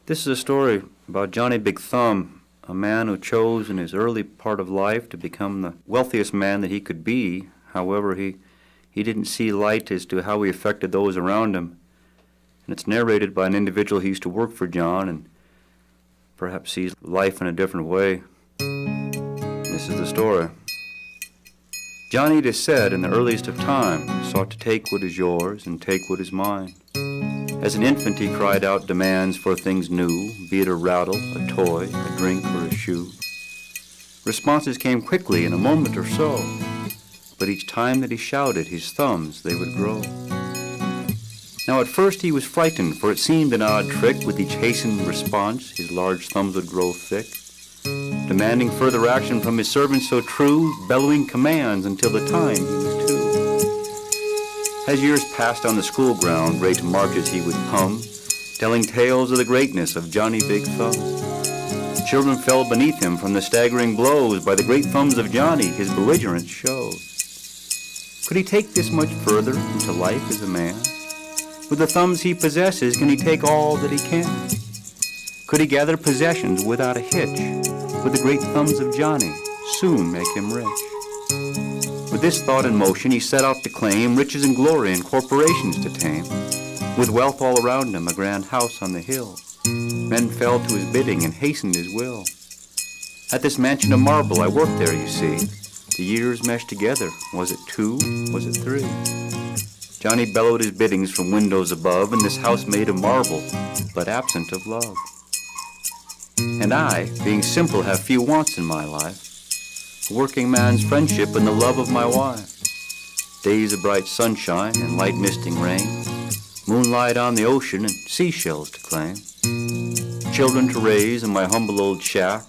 This is a story about Johnny Big Thumb, a man who chose in his early part of life to become the wealthiest man that he could be. However, he didn't see light as to how he affected those around him. And it's narrated by an individual who used to work for John and perhaps sees life in a different way. This is the story. Johnny, it is said, in the earliest of time, sought to take what is yours and take what is mine. As an infant he cried out demands for things new, be it a rattle, a toy, a drink, or a shoe. Responses came quickly in a moment or so, but each time that he shouted, his thumbs, they would grow. Now at first he was frightened, for it seemed an odd trick. With each hastened response, his large thumbs would grow thick, demanding further action from his servants so true, bellowing commands until the time he was 2. As years passed on the school ground, great marches he would hum, telling tales of the greatness of Johnny Big Thumb. Children fell beneath him from the staggering blows. By the great thumbs of Johnny, his belligerence shows. Could he take this much further into life as a man? With the thumbs he possesses, can he take all that he can? Could he gather possessions without a hitch? Would the great thumbs of Johnny soon make him rich? With this thought in motion, he set out to claim riches and glory and corporations to tame. With wealth all around him, a grand house on the hill, men fell to his bidding and hastened his will. At this mansion of marble, I worked there, you see. The years meshed together. Was it 2? Was it 3? Johnny bellowed his biddings from windows above, in this house made of marble, but absent of love. And I, being simple, have few wants in my life, a working man's friendship and the love of my wife. Days of bright sunshine and light misting rain, moonlight on the ocean and seashells to claim. Children to raise in my humble old shack,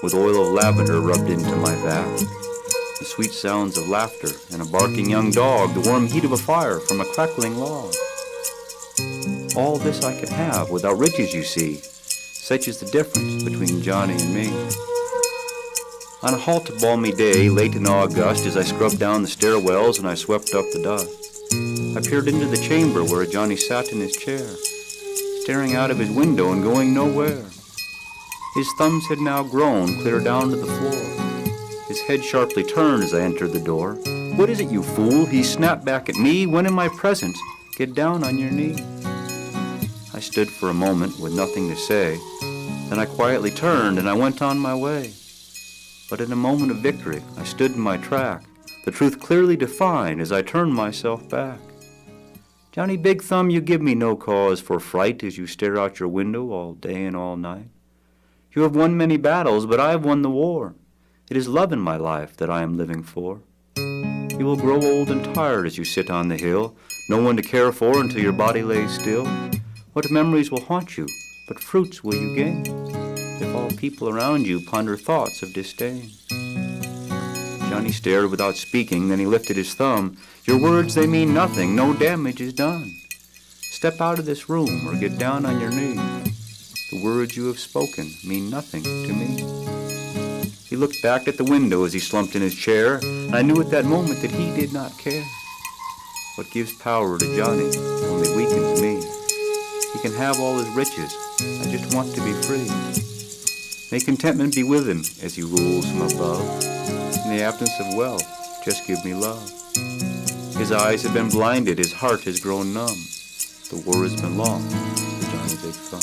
with oil of lavender rubbed into my back. The sweet sounds of laughter and a barking young dog, the warm heat of a fire from a crackling log. All this I could have without riches, you see. Such is the difference between Johnny and me. On a hot balmy day, late in August, as I scrubbed down the stairwells and I swept up the dust, I peered into the chamber where Johnny sat in his chair, staring out of his window and going nowhere. His thumbs had now grown clear down to the floor. His head sharply turned as I entered the door. "What is it, you fool?" he snapped back at me. "When in my presence, get down on your knee." I stood for a moment with nothing to say. Then I quietly turned and I went on my way. But in a moment of victory, I stood in my track, the truth clearly defined as I turned myself back. "Johnny Big Thumb, you give me no cause for fright as you stare out your window all day and all night. You have won many battles, but I have won the war. It is love in my life that I am living for. You will grow old and tired as you sit on the hill, no one to care for until your body lays still. What memories will haunt you, but fruits will you gain, if all people around you ponder thoughts of disdain?" Johnny stared without speaking, then he lifted his thumb. "Your words, they mean nothing, no damage is done. Step out of this room or get down on your knee. The words you have spoken mean nothing to me." He looked back at the window as he slumped in his chair, and I knew at that moment that he did not care. What gives power to Johnny only weakens me. He can have all his riches, I just want to be free. May contentment be with him as he rules from above. In the absence of wealth, just give me love. His eyes have been blinded, his heart has grown numb. The war has been long for Johnny Big Thumb.